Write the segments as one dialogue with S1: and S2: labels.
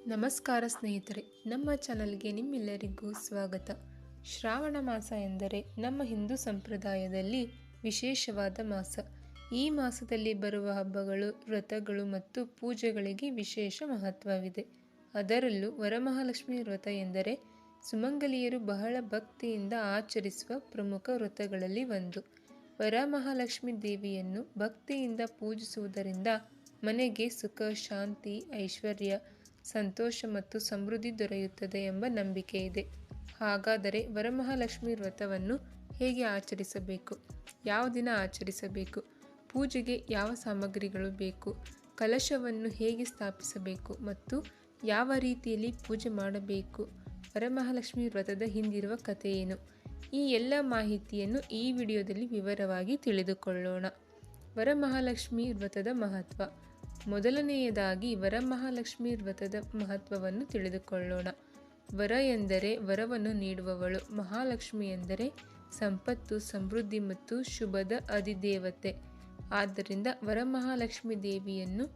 S1: ನಮಸ್ಕಾರ ಸ್ನೇಹಿತರೆ, ನಮ್ಮ ಚಾನಲ್ಗೆ ನಿಮ್ಮೆಲ್ಲರಿಗೂ ಸ್ವಾಗತ. ಶ್ರಾವಣ ಮಾಸ ಎಂದರೆ ನಮ್ಮ ಹಿಂದೂ ಸಂಪ್ರದಾಯದಲ್ಲಿ ವಿಶೇಷವಾದ ಮಾಸ. ಈ ಮಾಸದಲ್ಲಿ ಬರುವ ಹಬ್ಬಗಳು, ವ್ರತಗಳು ಮತ್ತು ಪೂಜೆಗಳಿಗೆ ವಿಶೇಷ ಮಹತ್ವವಿದೆ. ಅದರಲ್ಲೂ ವರಮಹಾಲಕ್ಷ್ಮಿ ವ್ರತ ಎಂದರೆ ಸುಮಂಗಲಿಯರು ಬಹಳ ಭಕ್ತಿಯಿಂದ ಆಚರಿಸುವ ಪ್ರಮುಖ ವ್ರತಗಳಲ್ಲಿ ಒಂದು. ವರಮಹಾಲಕ್ಷ್ಮಿ ದೇವಿಯನ್ನು ಭಕ್ತಿಯಿಂದ ಪೂಜಿಸುವುದರಿಂದ ಮನೆಗೆ ಸುಖ, ಶಾಂತಿ, ಐಶ್ವರ್ಯ, ಸಂತೋಷ ಮತ್ತು ಸಮೃದ್ಧಿ ದೊರೆಯುತ್ತದೆ ಎಂಬ ನಂಬಿಕೆ ಇದೆ. ಹಾಗಾದರೆ ವರಮಹಾಲಕ್ಷ್ಮಿ ವ್ರತವನ್ನು ಹೇಗೆ ಆಚರಿಸಬೇಕು, ಯಾವ ದಿನ ಆಚರಿಸಬೇಕು, ಪೂಜೆಗೆ ಯಾವ ಸಾಮಗ್ರಿಗಳು ಬೇಕು, ಕಲಶವನ್ನು ಹೇಗೆ ಸ್ಥಾಪಿಸಬೇಕು ಮತ್ತು ಯಾವ ರೀತಿಯಲ್ಲಿ ಪೂಜೆ ಮಾಡಬೇಕು, ವರಮಹಾಲಕ್ಷ್ಮಿ ವ್ರತದ ಹಿಂದಿರುವ ಕಥೆ ಏನು, ಈ ಎಲ್ಲ ಮಾಹಿತಿಯನ್ನು ಈ ವಿಡಿಯೋದಲ್ಲಿ ವಿವರವಾಗಿ ತಿಳಿದುಕೊಳ್ಳೋಣ. ವರಮಹಾಲಕ್ಷ್ಮಿ ವ್ರತದ ಮಹತ್ವ. ಮೊದಲನೆಯದಾಗಿ ವರಮಹಾಲಕ್ಷ್ಮಿ ವ್ರತದ ಮಹತ್ವವನ್ನು ತಿಳಿದುಕೊಳ್ಳೋಣ. ವರ ಎಂದರೆ ವರವನ್ನು ನೀಡುವವಳು. ಮಹಾಲಕ್ಷ್ಮಿ ಎಂದರೆ ಸಂಪತ್ತು, ಸಮೃದ್ಧಿ ಮತ್ತು ಶುಭದ ಅಧಿದೇವತೆ. ಆದ್ದರಿಂದ ವರಮಹಾಲಕ್ಷ್ಮಿ ದೇವಿಯನ್ನು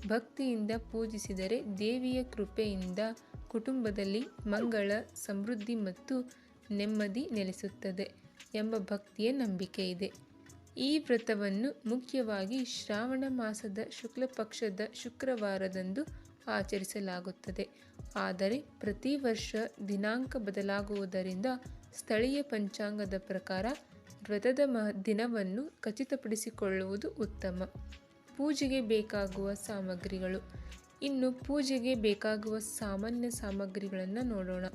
S1: ಭಕ್ತಿಯಿಂದ ಪೂಜಿಸಿದರೆ ದೇವಿಯ ಕೃಪೆಯಿಂದ ಕುಟುಂಬದಲ್ಲಿ ಮಂಗಳ, ಸಮೃದ್ಧಿ ಮತ್ತು ನೆಮ್ಮದಿ ನೆಲೆಸುತ್ತದೆ ಎಂಬ ಭಕ್ತಿಯ ನಂಬಿಕೆ ಇದೆ. ಈ ವ್ರತವನ್ನು ಮುಖ್ಯವಾಗಿ ಶ್ರಾವಣ ಮಾಸದ ಶುಕ್ಲ ಪಕ್ಷದ ಶುಕ್ರವಾರದಂದು ಆಚರಿಸಲಾಗುತ್ತದೆ. ಆದರೆ ಪ್ರತಿ ವರ್ಷ ದಿನಾಂಕ ಬದಲಾಗುವುದರಿಂದ ಸ್ಥಳೀಯ ಪಂಚಾಂಗದ ಪ್ರಕಾರ ವ್ರತದ ದಿನವನ್ನು ಖಚಿತಪಡಿಸಿಕೊಳ್ಳುವುದು ಉತ್ತಮ. ಪೂಜೆಗೆ ಬೇಕಾಗುವ ಸಾಮಗ್ರಿಗಳು. ಇನ್ನು ಪೂಜೆಗೆ ಬೇಕಾಗುವ ಸಾಮಾನ್ಯ ಸಾಮಗ್ರಿಗಳನ್ನು ನೋಡೋಣ.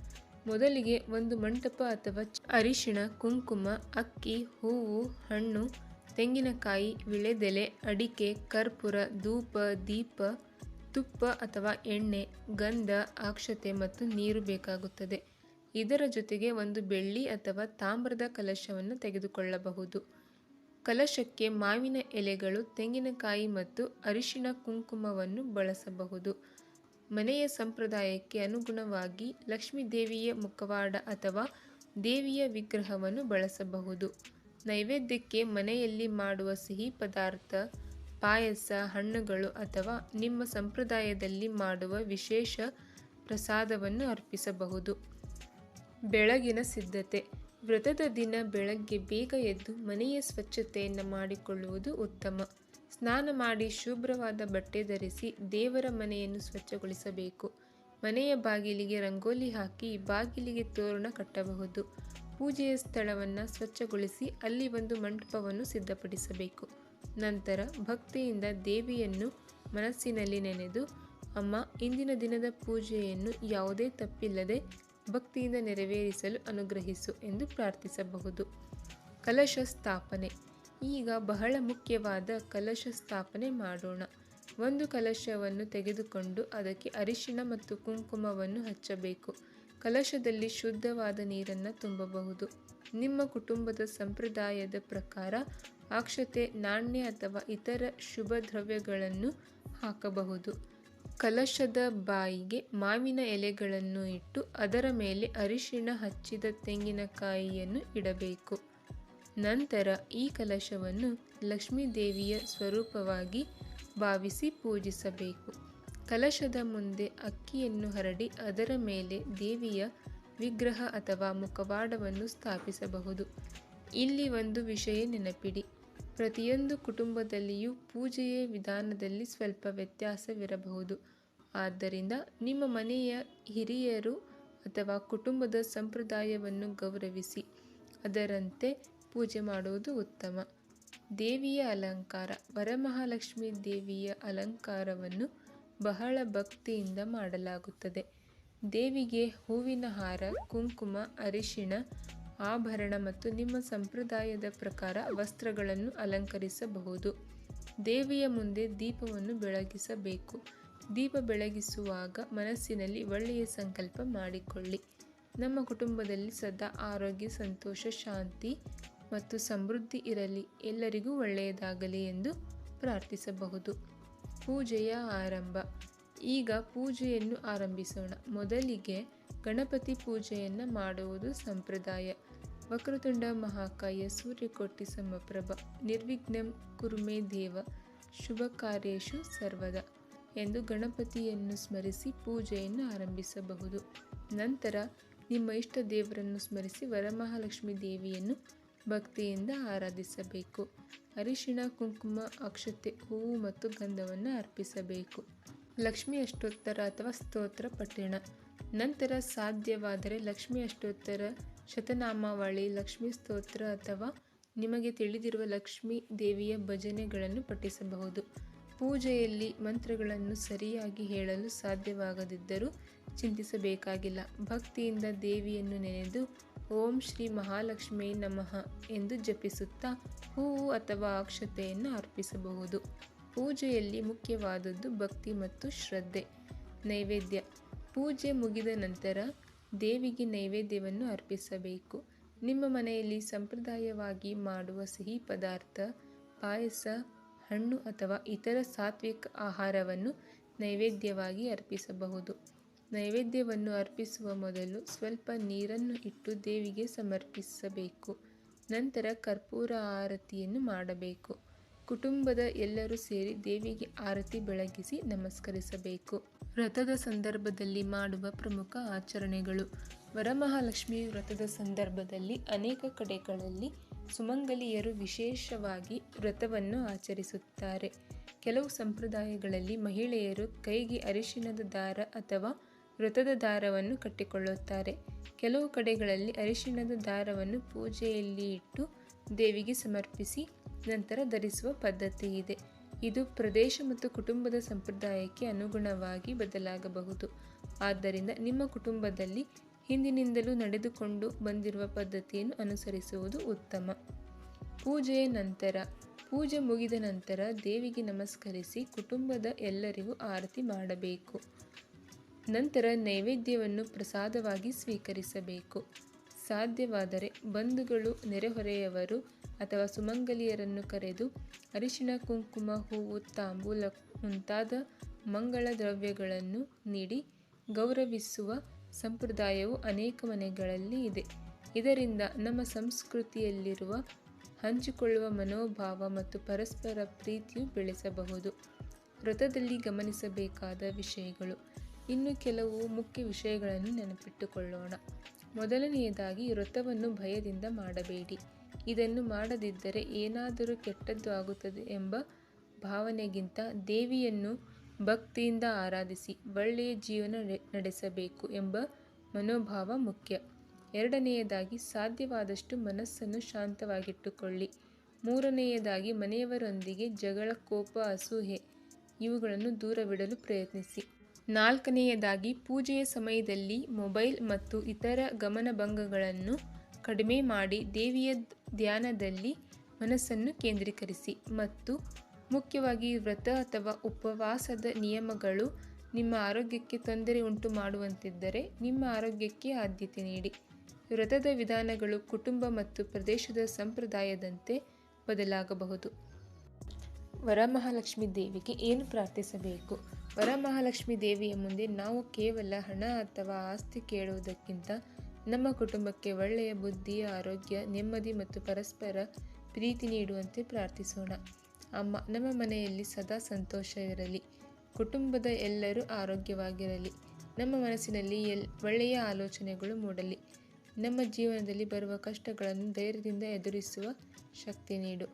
S1: ಮೊದಲಿಗೆ ಒಂದು ಮಂಟಪ ಅಥವಾ ಅರಿಶಿಣ, ಕುಂಕುಮ, ಅಕ್ಕಿ, ಹೂವು, ಹಣ್ಣು, ತೆಂಗಿನಕಾಯಿ, ವಿಳೆದೆಲೆ, ಅಡಿಕೆ, ಕರ್ಪೂರ, ಧೂಪ, ದೀಪ, ತುಪ್ಪ ಅಥವಾ ಎಣ್ಣೆ, ಗಂಧ, ಅಕ್ಷತೆ ಮತ್ತು ನೀರು ಬೇಕಾಗುತ್ತದೆ. ಇದರ ಜೊತೆಗೆ ಒಂದು ಬೆಳ್ಳಿ ಅಥವಾ ತಾಮ್ರದ ಕಲಶವನ್ನು ತೆಗೆದುಕೊಳ್ಳಬಹುದು. ಕಲಶಕ್ಕೆ ಮಾವಿನ ಎಲೆಗಳು, ತೆಂಗಿನಕಾಯಿ ಮತ್ತು ಅರಿಶಿಣ ಕುಂಕುಮವನ್ನು ಬಳಸಬಹುದು. ಮನೆಯ ಸಂಪ್ರದಾಯಕ್ಕೆ ಅನುಗುಣವಾಗಿ ಲಕ್ಷ್ಮೀ ದೇವಿಯ ಮುಖವಾಡ ಅಥವಾ ದೇವಿಯ ವಿಗ್ರಹವನ್ನು ಬಳಸಬಹುದು. ನೈವೇದ್ಯಕ್ಕೆ ಮನೆಯಲ್ಲಿ ಮಾಡುವ ಸಿಹಿ ಪದಾರ್ಥ, ಪಾಯಸ, ಹಣ್ಣುಗಳು ಅಥವಾ ನಿಮ್ಮ ಸಂಪ್ರದಾಯದಲ್ಲಿ ಮಾಡುವ ವಿಶೇಷ ಪ್ರಸಾದವನ್ನು ಅರ್ಪಿಸಬಹುದು. ಬೆಳಗಿನ ಸಿದ್ಧತೆ. ವ್ರತದ ದಿನ ಬೆಳಗ್ಗೆ ಬೇಗ ಎದ್ದು ಮನೆಯ ಸ್ವಚ್ಛತೆಯನ್ನು ಮಾಡಿಕೊಳ್ಳುವುದು ಉತ್ತಮ. ಸ್ನಾನ ಮಾಡಿ ಶುಭ್ರವಾದ ಬಟ್ಟೆ ಧರಿಸಿ ದೇವರ ಮನೆಯನ್ನು ಸ್ವಚ್ಛಗೊಳಿಸಬೇಕು. ಮನೆಯ ಬಾಗಿಲಿಗೆ ರಂಗೋಲಿ ಹಾಕಿ ಬಾಗಿಲಿಗೆ ತೋರಣ ಕಟ್ಟಬಹುದು. ಪೂಜೆಯ ಸ್ಥಳವನ್ನು ಸ್ವಚ್ಛಗೊಳಿಸಿ ಅಲ್ಲಿ ಒಂದು ಮಂಟಪವನ್ನು ಸಿದ್ಧಪಡಿಸಬೇಕು. ನಂತರ ಭಕ್ತಿಯಿಂದ ದೇವಿಯನ್ನು ಮನಸ್ಸಿನಲ್ಲಿ ನೆನೆದು, ಅಮ್ಮ, ಇಂದಿನ ದಿನದ ಪೂಜೆಯನ್ನು ಯಾವುದೇ ತಪ್ಪಿಲ್ಲದೆ ಭಕ್ತಿಯಿಂದ ನೆರವೇರಿಸಲು ಅನುಗ್ರಹಿಸು ಎಂದು ಪ್ರಾರ್ಥಿಸಬಹುದು. ಕಲಶ ಸ್ಥಾಪನೆ. ಈಗ ಬಹಳ ಮುಖ್ಯವಾದ ಕಲಶ ಸ್ಥಾಪನೆ ಮಾಡೋಣ. ಒಂದು ಕಲಶವನ್ನು ತೆಗೆದುಕೊಂಡು ಅದಕ್ಕೆ ಅರಿಶಿಣ ಮತ್ತು ಕುಂಕುಮವನ್ನು ಹಚ್ಚಬೇಕು. ಕಲಶದಲ್ಲಿ ಶುದ್ಧವಾದ ನೀರನ್ನು ತುಂಬಬಹುದು. ನಿಮ್ಮ ಕುಟುಂಬದ ಸಂಪ್ರದಾಯದ ಪ್ರಕಾರ ಅಕ್ಷತೆ, ನಾಣ್ಯ ಅಥವಾ ಇತರ ಶುಭ ದ್ರವ್ಯಗಳನ್ನು ಹಾಕಬಹುದು. ಕಲಶದ ಬಾಯಿಗೆ ಮಾವಿನ ಎಲೆಗಳನ್ನು ಇಟ್ಟು ಅದರ ಮೇಲೆ ಅರಿಶಿಣ ಹಚ್ಚಿದ ತೆಂಗಿನಕಾಯಿಯನ್ನು ಇಡಬೇಕು. ನಂತರ ಈ ಕಲಶವನ್ನು ಲಕ್ಷ್ಮೀ ದೇವಿಯ ಸ್ವರೂಪವಾಗಿ ಭಾವಿಸಿ ಪೂಜಿಸಬೇಕು. ಕಲಶದ ಮುಂದೆ ಅಕ್ಕಿಯನ್ನು ಹರಡಿ ಅದರ ಮೇಲೆ ದೇವಿಯ ವಿಗ್ರಹ ಅಥವಾ ಮುಖವಾಡವನ್ನು ಸ್ಥಾಪಿಸಬಹುದು. ಇಲ್ಲಿ ಒಂದು ವಿಷಯ ನೆನಪಿಡಿ, ಪ್ರತಿಯೊಂದು ಕುಟುಂಬದಲ್ಲಿಯೂ ಪೂಜೆಯ ವಿಧಾನದಲ್ಲಿ ಸ್ವಲ್ಪ ವ್ಯತ್ಯಾಸವಿರಬಹುದು. ಆದ್ದರಿಂದ ನಿಮ್ಮ ಮನೆಯ ಹಿರಿಯರು ಅಥವಾ ಕುಟುಂಬದ ಸಂಪ್ರದಾಯವನ್ನು ಗೌರವಿಸಿ ಅದರಂತೆ ಪೂಜೆ ಮಾಡುವುದು ಉತ್ತಮ. ದೇವಿಯ ಅಲಂಕಾರ. ವರಮಹಾಲಕ್ಷ್ಮಿ ದೇವಿಯ ಅಲಂಕಾರವನ್ನು ಬಹಳ ಭಕ್ತಿಯಿಂದ ಮಾಡಲಾಗುತ್ತದೆ. ದೇವಿಗೆ ಹೂವಿನ ಹಾರ, ಕುಂಕುಮ, ಅರಿಶಿಣ, ಆಭರಣ ಮತ್ತು ನಿಮ್ಮ ಸಂಪ್ರದಾಯದ ಪ್ರಕಾರ ವಸ್ತ್ರಗಳನ್ನು ಅಲಂಕರಿಸಬಹುದು. ದೇವಿಯ ಮುಂದೆ ದೀಪವನ್ನು ಬೆಳಗಿಸಬೇಕು. ದೀಪ ಬೆಳಗಿಸುವಾಗ ಮನಸ್ಸಿನಲ್ಲಿ ಒಳ್ಳೆಯ ಸಂಕಲ್ಪ ಮಾಡಿಕೊಳ್ಳಿ. ನಮ್ಮ ಕುಟುಂಬದಲ್ಲಿ ಸದಾ ಆರೋಗ್ಯ, ಸಂತೋಷ, ಶಾಂತಿ ಮತ್ತು ಸಮೃದ್ಧಿ ಇರಲಿ, ಎಲ್ಲರಿಗೂ ಒಳ್ಳೆಯದಾಗಲಿ ಎಂದು ಪ್ರಾರ್ಥಿಸಬಹುದು. ಪೂಜೆಯ ಆರಂಭ. ಈಗ ಪೂಜೆಯನ್ನು ಆರಂಭಿಸೋಣ. ಮೊದಲಿಗೆ ಗಣಪತಿ ಪೂಜೆಯನ್ನು ಮಾಡುವುದು ಸಂಪ್ರದಾಯ. ವಕ್ರತುಂಡ ಮಹಾಕಾಯ, ಸೂರ್ಯಕೋಟಿ ಸಮಪ್ರಭ, ನಿರ್ವಿಘ್ನಂ ಕುರು ಮೇ ದೇವ, ಶುಭ ಕಾರ್ಯೇಷು ಸರ್ವದಾ ಎಂದು ಗಣಪತಿಯನ್ನು ಸ್ಮರಿಸಿ ಪೂಜೆಯನ್ನು ಆರಂಭಿಸಬಹುದು. ನಂತರ ನಿಮ್ಮ ಇಷ್ಟ ದೇವರನ್ನು ಸ್ಮರಿಸಿ ವರಮಹಾಲಕ್ಷ್ಮಿ ದೇವಿಯನ್ನು ಭಕ್ತಿಯಿಂದ ಆರಾಧಿಸಬೇಕು. ಅರಿಶಿಣ, ಕುಂಕುಮ, ಅಕ್ಷತೆ, ಹೂವು ಮತ್ತು ಗಂಧವನ್ನು ಅರ್ಪಿಸಬೇಕು. ಲಕ್ಷ್ಮಿ ಅಷ್ಟೋತ್ತರ ಅಥವಾ ಸ್ತೋತ್ರ ಪಠಣ. ನಂತರ ಸಾಧ್ಯವಾದರೆ ಲಕ್ಷ್ಮಿ ಅಷ್ಟೋತ್ತರ, ಶತನಾಮಾವಳಿ, ಲಕ್ಷ್ಮೀ ಸ್ತೋತ್ರ ಅಥವಾ ನಿಮಗೆ ತಿಳಿದಿರುವ ಲಕ್ಷ್ಮೀ ದೇವಿಯ ಭಜನೆಗಳನ್ನು ಪಠಿಸಬಹುದು. ಪೂಜೆಯಲ್ಲಿ ಮಂತ್ರಗಳನ್ನು ಸರಿಯಾಗಿ ಹೇಳಲು ಸಾಧ್ಯವಾಗದಿದ್ದರೂ ಚಿಂತಿಸಬೇಕಾಗಿಲ್ಲ. ಭಕ್ತಿಯಿಂದ ದೇವಿಯನ್ನು ನೆನೆದು ಓಂ ಶ್ರೀ ಮಹಾಲಕ್ಷ್ಮೀ ನಮಃ ಎಂದು ಜಪಿಸುತ್ತಾ ಹೂವು ಅಥವಾ ಅಕ್ಷತೆಯನ್ನು ಅರ್ಪಿಸಬಹುದು. ಪೂಜೆಯಲ್ಲಿ ಮುಖ್ಯವಾದದ್ದು ಭಕ್ತಿ ಮತ್ತು ಶ್ರದ್ಧೆ. ನೈವೇದ್ಯ. ಪೂಜೆ ಮುಗಿದ ನಂತರ ದೇವಿಗೆ ನೈವೇದ್ಯವನ್ನು ಅರ್ಪಿಸಬೇಕು. ನಿಮ್ಮ ಮನೆಯಲ್ಲಿ ಸಂಪ್ರದಾಯವಾಗಿ ಮಾಡುವ ಸಿಹಿ ಪದಾರ್ಥ, ಪಾಯಸ, ಹಣ್ಣು ಅಥವಾ ಇತರ ಸಾತ್ವಿಕ ಆಹಾರವನ್ನು ನೈವೇದ್ಯವಾಗಿ ಅರ್ಪಿಸಬಹುದು. ನೈವೇದ್ಯವನ್ನು ಅರ್ಪಿಸುವ ಮೊದಲು ಸ್ವಲ್ಪ ನೀರನ್ನು ಇಟ್ಟು ದೇವಿಗೆ ಸಮರ್ಪಿಸಬೇಕು. ನಂತರ ಕರ್ಪೂರ ಆರತಿಯನ್ನು ಮಾಡಬೇಕು. ಕುಟುಂಬದ ಎಲ್ಲರೂ ಸೇರಿ ದೇವಿಗೆ ಆರತಿ ಬೆಳಗಿಸಿ ನಮಸ್ಕರಿಸಬೇಕು. ವ್ರತದ ಸಂದರ್ಭದಲ್ಲಿ ಮಾಡುವ ಪ್ರಮುಖ ಆಚರಣೆಗಳು. ವರಮಹಾಲಕ್ಷ್ಮಿ ವ್ರತದ ಸಂದರ್ಭದಲ್ಲಿ ಅನೇಕ ಕಡೆಗಳಲ್ಲಿ ಸುಮಂಗಲಿಯರು ವಿಶೇಷವಾಗಿ ವ್ರತವನ್ನು ಆಚರಿಸುತ್ತಾರೆ. ಕೆಲವು ಸಂಪ್ರದಾಯಗಳಲ್ಲಿ ಮಹಿಳೆಯರು ಕೈಗೆ ಅರಿಶಿಣದ ದಾರ ಅಥವಾ ವ್ರತದ ದಾರವನ್ನು ಕಟ್ಟಿಕೊಳ್ಳುತ್ತಾರೆ. ಕೆಲವು ಕಡೆಗಳಲ್ಲಿ ಅರಿಶಿಣದ ದಾರವನ್ನು ಪೂಜೆಯಲ್ಲಿ ಇಟ್ಟು ದೇವಿಗೆ ಸಮರ್ಪಿಸಿ ನಂತರ ಧರಿಸುವ ಪದ್ಧತಿ ಇದೆ. ಇದು ಪ್ರದೇಶ ಮತ್ತು ಕುಟುಂಬದ ಸಂಪ್ರದಾಯಕ್ಕೆ ಅನುಗುಣವಾಗಿ ಬದಲಾಗಬಹುದು. ಆದ್ದರಿಂದ ನಿಮ್ಮ ಕುಟುಂಬದಲ್ಲಿ ಹಿಂದಿನಿಂದಲೂ ನಡೆದುಕೊಂಡು ಬಂದಿರುವ ಪದ್ಧತಿಯನ್ನು ಅನುಸರಿಸುವುದು ಉತ್ತಮ. ಪೂಜೆಯ ನಂತರ. ಪೂಜೆ ಮುಗಿದ ನಂತರ ದೇವಿಗೆ ನಮಸ್ಕರಿಸಿ ಕುಟುಂಬದ ಎಲ್ಲರಿಗೂ ಆರತಿ ಮಾಡಬೇಕು. ನಂತರ ನೈವೇದ್ಯವನ್ನು ಪ್ರಸಾದವಾಗಿ ಸ್ವೀಕರಿಸಬೇಕು. ಸಾಧ್ಯವಾದರೆ ಬಂಧುಗಳು, ನೆರೆಹೊರೆಯವರು ಅಥವಾ ಸುಮಂಗಲಿಯರನ್ನು ಕರೆದು ಅರಿಶಿಣ, ಕುಂಕುಮ, ಹೂವು, ತಾಂಬೂಲ ಮುಂತಾದ ಮಂಗಳ ದ್ರವ್ಯಗಳನ್ನು ನೀಡಿ ಗೌರವಿಸುವ ಸಂಪ್ರದಾಯವು ಅನೇಕ ಮನೆಗಳಲ್ಲಿ ಇದೆ. ಇದರಿಂದ ನಮ್ಮ ಸಂಸ್ಕೃತಿಯಲ್ಲಿರುವ ಹಂಚಿಕೊಳ್ಳುವ ಮನೋಭಾವ ಮತ್ತು ಪರಸ್ಪರ ಪ್ರೀತಿಯು ಬೆಳೆಸಬಹುದು. ವ್ರತದಲ್ಲಿ ಗಮನಿಸಬೇಕಾದ ವಿಷಯಗಳು. ಇನ್ನು ಕೆಲವು ಮುಖ್ಯ ವಿಷಯಗಳನ್ನು ನೆನಪಿಟ್ಟುಕೊಳ್ಳೋಣ. ಮೊದಲನೆಯದಾಗಿ, ವ್ರತವನ್ನು ಭಯದಿಂದ ಮಾಡಬೇಡಿ. ಇದನ್ನು ಮಾಡದಿದ್ದರೆ ಏನಾದರೂ ಕೆಟ್ಟದ್ದು ಆಗುತ್ತದೆ ಎಂಬ ಭಾವನೆಗಿಂತ ದೇವಿಯನ್ನು ಭಕ್ತಿಯಿಂದ ಆರಾಧಿಸಿ ಒಳ್ಳೆಯ ಜೀವನ ನಡೆಸಬೇಕು ಎಂಬ ಮನೋಭಾವ ಮುಖ್ಯ. ಎರಡನೆಯದಾಗಿ, ಸಾಧ್ಯವಾದಷ್ಟು ಮನಸ್ಸನ್ನು ಶಾಂತವಾಗಿಟ್ಟುಕೊಳ್ಳಿ. ಮೂರನೆಯದಾಗಿ, ಮನೆಯವರೊಂದಿಗೆ ಜಗಳ, ಕೋಪ, ಅಸೂಯೆ ಇವುಗಳನ್ನು ದೂರವಿಡಲು ಪ್ರಯತ್ನಿಸಿ. ನಾಲ್ಕನೆಯದಾಗಿ, ಪೂಜೆಯ ಸಮಯದಲ್ಲಿ ಮೊಬೈಲ್ ಮತ್ತು ಇತರ ಗಮನಭಂಗಗಳನ್ನು ಕಡಿಮೆ ಮಾಡಿ ದೇವಿಯ ಧ್ಯಾನದಲ್ಲಿ ಮನಸ್ಸನ್ನು ಕೇಂದ್ರೀಕರಿಸಿ. ಮತ್ತು ಮುಖ್ಯವಾಗಿ, ವ್ರತ ಅಥವಾ ಉಪವಾಸದ ನಿಯಮಗಳು ನಿಮ್ಮ ಆರೋಗ್ಯಕ್ಕೆ ತೊಂದರೆ ಉಂಟು ಮಾಡುವಂತಿದ್ದರೆ ನಿಮ್ಮ ಆರೋಗ್ಯಕ್ಕೆ ಆದ್ಯತೆ ನೀಡಿ. ವ್ರತದ ವಿಧಾನಗಳು ಕುಟುಂಬ ಮತ್ತು ಪ್ರದೇಶದ ಸಂಪ್ರದಾಯದಂತೆ ಬದಲಾಗಬಹುದು. ವರಮಹಾಲಕ್ಷ್ಮಿ ದೇವಿಗೆ ಏನು ಪ್ರಾರ್ಥಿಸಬೇಕು? ವರಮಹಾಲಕ್ಷ್ಮಿ ದೇವಿಯ ಮುಂದೆ ನಾವು ಕೇವಲ ಹಣ ಅಥವಾ ಆಸ್ತಿ ಕೇಳುವುದಕ್ಕಿಂತ ನಮ್ಮ ಕುಟುಂಬಕ್ಕೆ ಒಳ್ಳೆಯ ಬುದ್ಧಿ, ಆರೋಗ್ಯ, ನೆಮ್ಮದಿ ಮತ್ತು ಪರಸ್ಪರ ಪ್ರೀತಿ ನೀಡುವಂತೆ ಪ್ರಾರ್ಥಿಸೋಣ. ಅಮ್ಮ, ನಮ್ಮ ಮನೆಯಲ್ಲಿ ಸದಾ ಸಂತೋಷವಿರಲಿ. ಕುಟುಂಬದ ಎಲ್ಲರೂ ಆರೋಗ್ಯವಾಗಿರಲಿ. ನಮ್ಮ ಮನಸ್ಸಿನಲ್ಲಿ ಒಳ್ಳೆಯ ಆಲೋಚನೆಗಳು ಮೂಡಲಿ. ನಮ್ಮ ಜೀವನದಲ್ಲಿ ಬರುವ ಕಷ್ಟಗಳನ್ನು ಧೈರ್ಯದಿಂದ ಎದುರಿಸುವ ಶಕ್ತಿ ನೀಡು.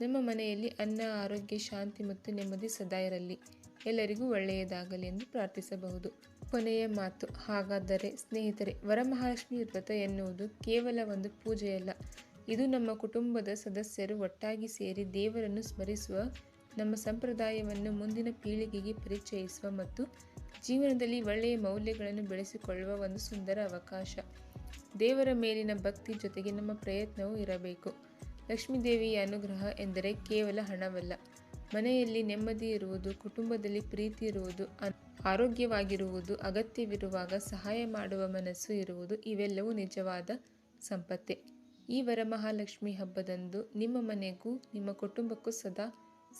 S1: ನಮ್ಮ ಮನೆಯಲ್ಲಿ ಅನ್ನ, ಆರೋಗ್ಯ, ಶಾಂತಿ ಮತ್ತು ನೆಮ್ಮದಿ ಸದಾ ಇರಲಿ. ಎಲ್ಲರಿಗೂ ಒಳ್ಳೆಯದಾಗಲಿ ಎಂದು ಪ್ರಾರ್ಥಿಸಬಹುದು. ಕೊನೆಯ ಮಾತು. ಹಾಗಾದರೆ ಸ್ನೇಹಿತರೆ, ವರಮಹಾಲಕ್ಷ್ಮಿ ವ್ರತ ಎನ್ನುವುದು ಕೇವಲ ಒಂದು ಪೂಜೆಯಲ್ಲ. ಇದು ನಮ್ಮ ಕುಟುಂಬದ ಸದಸ್ಯರು ಒಟ್ಟಾಗಿ ಸೇರಿ ದೇವರನ್ನು ಸ್ಮರಿಸುವ, ನಮ್ಮ ಸಂಪ್ರದಾಯವನ್ನು ಮುಂದಿನ ಪೀಳಿಗೆಗೆ ಪರಿಚಯಿಸುವ ಮತ್ತು ಜೀವನದಲ್ಲಿ ಒಳ್ಳೆಯ ಮೌಲ್ಯಗಳನ್ನು ಬೆಳೆಸಿಕೊಳ್ಳುವ ಒಂದು ಸುಂದರ ಅವಕಾಶ. ದೇವರ ಮೇಲಿನ ಭಕ್ತಿ ಜೊತೆಗೆ ನಮ್ಮ ಪ್ರಯತ್ನವೂ ಇರಬೇಕು. ಲಕ್ಷ್ಮೀದೇವಿಯ ಅನುಗ್ರಹ ಎಂದರೆ ಕೇವಲ ಹಣವಲ್ಲ. ಮನೆಯಲ್ಲಿ ನೆಮ್ಮದಿ ಇರುವುದು, ಕುಟುಂಬದಲ್ಲಿ ಪ್ರೀತಿ ಇರುವುದು, ಆರೋಗ್ಯವಾಗಿರುವುದು, ಅಗತ್ಯವಿರುವಾಗ ಸಹಾಯ ಮಾಡುವ ಮನಸ್ಸು ಇರುವುದು, ಇವೆಲ್ಲವೂ ನಿಜವಾದ ಸಂಪತ್ತೇ. ಈ ವರಮಹಾಲಕ್ಷ್ಮಿ ಹಬ್ಬದಂದು ನಿಮ್ಮ ಮನೆಗೂ ನಿಮ್ಮ ಕುಟುಂಬಕ್ಕೂ ಸದಾ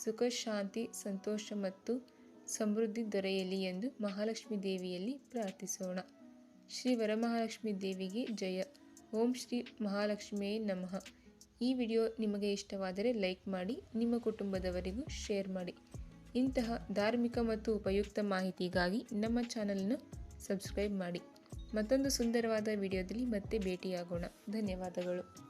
S1: ಸುಖ, ಶಾಂತಿ, ಸಂತೋಷ ಮತ್ತು ಸಮೃದ್ಧಿ ದೊರೆಯಲಿ ಎಂದು ಮಹಾಲಕ್ಷ್ಮಿ ದೇವಿಯಲ್ಲಿ ಪ್ರಾರ್ಥಿಸೋಣ. ಶ್ರೀ ವರಮಹಾಲಕ್ಷ್ಮಿ ದೇವಿಗೆ ಜಯ. ಓಂ ಶ್ರೀ ಮಹಾಲಕ್ಷ್ಮಿಯೇ ನಮಃ. ಈ ವಿಡಿಯೋ ನಿಮಗೆ ಇಷ್ಟವಾದರೆ ಲೈಕ್ ಮಾಡಿ, ನಿಮ್ಮ ಕುಟುಂಬದವರಿಗೂ ಶೇರ್ ಮಾಡಿ. ಇಂತಹ ಧಾರ್ಮಿಕ ಮತ್ತು ಉಪಯುಕ್ತ ಮಾಹಿತಿಗಾಗಿ ನಮ್ಮ ಚಾನಲನ್ನು ಸಬ್ಸ್ಕ್ರೈಬ್ ಮಾಡಿ. ಮತ್ತೊಂದು ಸುಂದರವಾದ ವಿಡಿಯೋದಲ್ಲಿ ಮತ್ತೆ ಭೇಟಿಯಾಗೋಣ. ಧನ್ಯವಾದಗಳು.